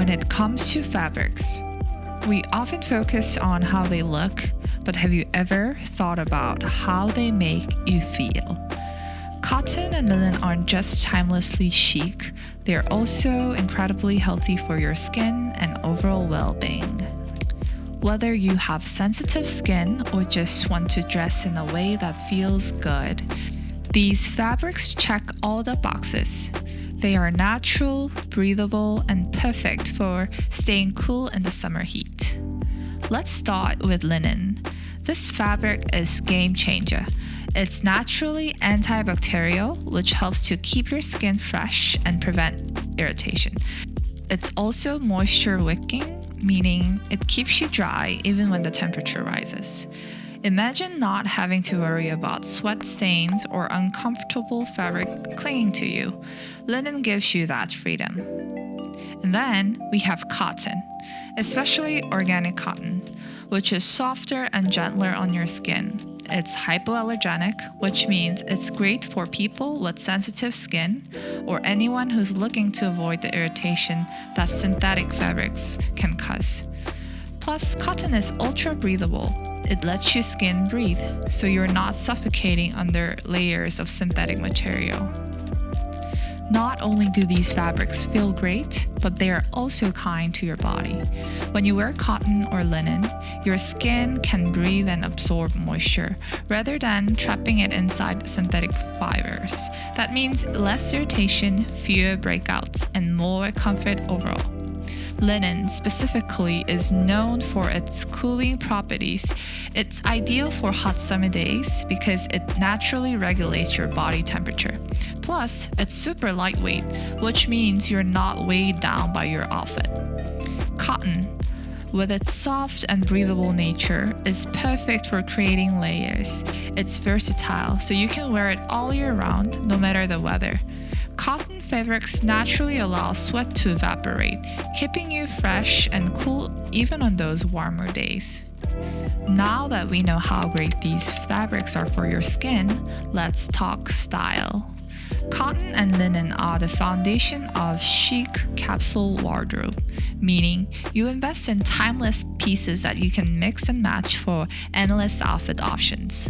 when it comes to fabrics. We often focus on how they look, but have you ever thought about how they make you feel? Cotton and linen aren't just timelessly chic, they're also incredibly healthy for your skin and overall well-being. Whether you have sensitive skin or just want to dress in a way that feels good, these fabrics check all the boxes. They are natural, breathable, and perfect for staying cool in the summer heat. Let's start with linen. This fabric is game changer. It's naturally antibacterial, which helps to keep your skin fresh and prevent irritation. It's also moisture-wicking, meaning it keeps you dry even when the temperature rises. Imagine not having to worry about sweat stains or uncomfortable fabric clinging to you. Linen gives you that freedom. And then we have cotton, especially organic cotton, which is softer and gentler on your skin. It's hypoallergenic, which means it's great for people with sensitive skin or anyone who's looking to avoid the irritation that synthetic fabrics can cause. Plus, cotton is ultra breathable. It lets your skin breathe, so you're not suffocating under layers of synthetic material. Not only do these fabrics feel great, but they are also kind to your body. When you wear cotton or linen, your skin can breathe and absorb moisture, rather than trapping it inside synthetic fibers. That means less irritation, fewer breakouts, and more comfort overall. Linen specifically is known for its cooling properties. It's ideal for hot summer days because it naturally regulates your body temperature. Plus, it's super lightweight, which means you're not weighed down by your outfit. Cotton, with its soft and breathable nature, is perfect for creating layers. It's versatile, so you can wear it all year round, no matter the weather. Cotton fabrics naturally allow sweat to evaporate, keeping you fresh and cool even on those warmer days. Now that we know how great these fabrics are for your skin, let's talk style. Cotton and linen are the foundation of chic capsule wardrobe, meaning you invest in timeless pieces that you can mix and match for endless outfit options.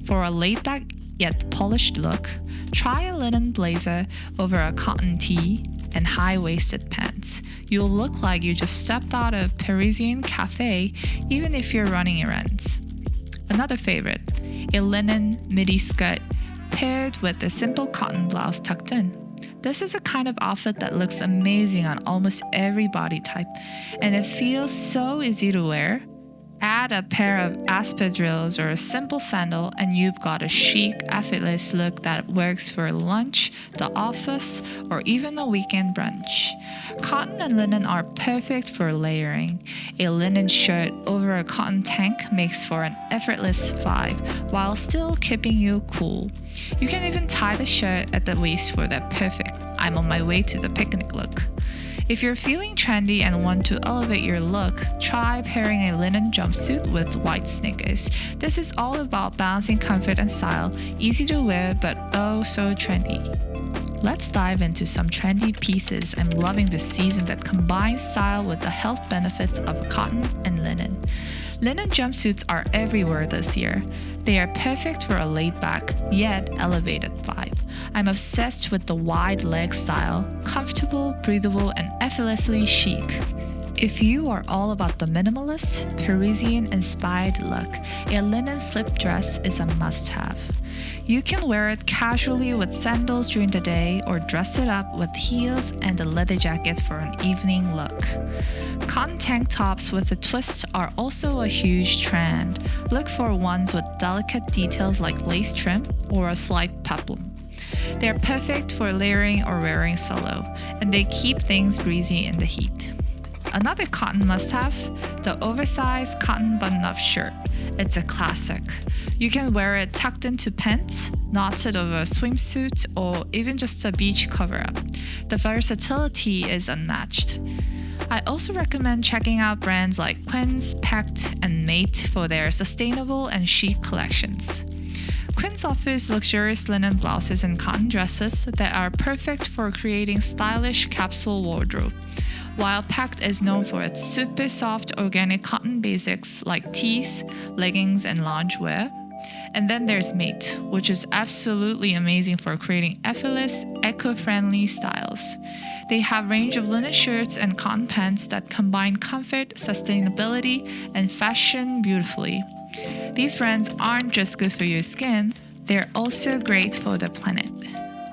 For a laid-back yet polished look, try a linen blazer over a cotton tee and high-waisted pants. You'll look like you just stepped out of a Parisian cafe, even if you're running errands. Another favorite, a linen midi skirt paired with a simple cotton blouse tucked in. This is a kind of outfit that looks amazing on almost every body type, and it feels so easy to wear. Add a pair of espadrilles or a simple sandal and you've got a chic, effortless look that works for lunch, the office, or even a weekend brunch. Cotton and linen are perfect for layering. A linen shirt over a cotton tank makes for an effortless vibe while still keeping you cool. You can even tie the shirt at the waist for that perfect "I'm on my way to the picnic" look. If you're feeling trendy and want to elevate your look, try pairing a linen jumpsuit with white sneakers. This is all about balancing comfort and style, easy to wear but oh so trendy. Let's dive into some trendy pieces I'm loving this season that combine style with the health benefits of cotton and linen. Linen jumpsuits are everywhere this year. They are perfect for a laid-back, yet elevated vibe. I'm obsessed with the wide leg style, comfortable, breathable, and effortlessly chic. If you are all about the minimalist, Parisian-inspired look, a linen slip dress is a must-have. You can wear it casually with sandals during the day or dress it up with heels and a leather jacket for an evening look. Cotton tank tops with a twist are also a huge trend. Look for ones with delicate details like lace trim or a slight peplum. They're perfect for layering or wearing solo, and they keep things breezy in the heat. Another cotton must-have, the oversized cotton button-up shirt. It's a classic. You can wear it tucked into pants, knotted over a swimsuit, or even just a beach cover-up. The versatility is unmatched. I also recommend checking out brands like Quince, Pact, and Mate for their sustainable and chic collections. Quince offers luxurious linen blouses and cotton dresses that are perfect for creating stylish capsule wardrobe, while Pact is known for its super soft organic cotton basics like tees, leggings, and loungewear. And then there's Mate, which is absolutely amazing for creating effortless, eco-friendly styles. They have a range of linen shirts and cotton pants that combine comfort, sustainability, and fashion beautifully. These brands aren't just good for your skin, they're also great for the planet.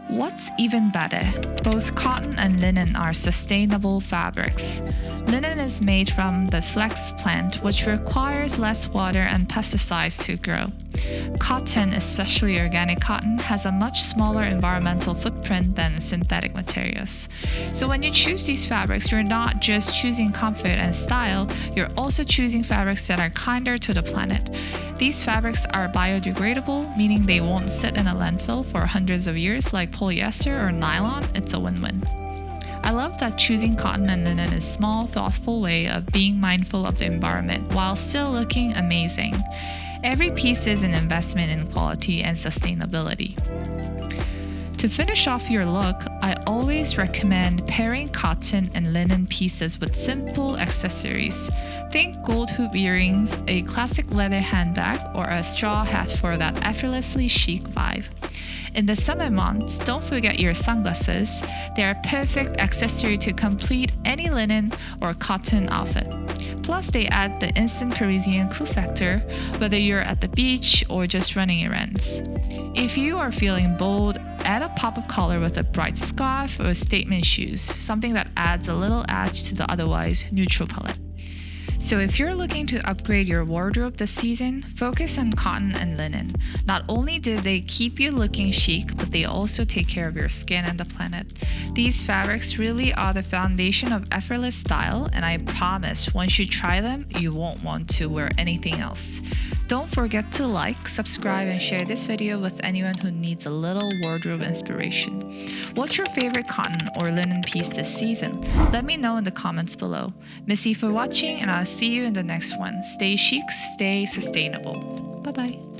What's even better, both cotton and linen are sustainable fabrics. Linen is made from the flax plant, which requires less water and pesticides to grow. Cotton, especially organic cotton, has a much smaller environmental footprint than synthetic materials. So when you choose these fabrics, you're not just choosing comfort and style, you're also choosing fabrics that are kinder to the planet. These fabrics are biodegradable, meaning they won't sit in a landfill for hundreds of years like polyester or nylon. It's a win-win. I love that choosing cotton and linen is a small, thoughtful way of being mindful of the environment while still looking amazing. Every piece is an investment in quality and sustainability. To finish off your look, I always recommend pairing cotton and linen pieces with simple accessories. Think gold hoop earrings, a classic leather handbag, or a straw hat for that effortlessly chic vibe. In the summer months, don't forget your sunglasses. They're a perfect accessory to complete any linen or cotton outfit. Plus, they add the instant Parisian cool factor, whether you're at the beach or just running errands. If you are feeling bold, add a pop of color with a bright scarf or statement shoes, something that adds a little edge to the otherwise neutral palette. So if you're looking to upgrade your wardrobe this season, focus on cotton and linen. Not only do they keep you looking chic, but they also take care of your skin and the planet. These fabrics really are the foundation of effortless style, and I promise once you try them, you won't want to wear anything else. Don't forget to like, subscribe, and share this video with anyone who needs a little wardrobe inspiration. What's your favorite cotton or linen piece this season? Let me know in the comments below. Missy for watching, and I'll see you in the next one. Stay chic, stay sustainable. Bye bye.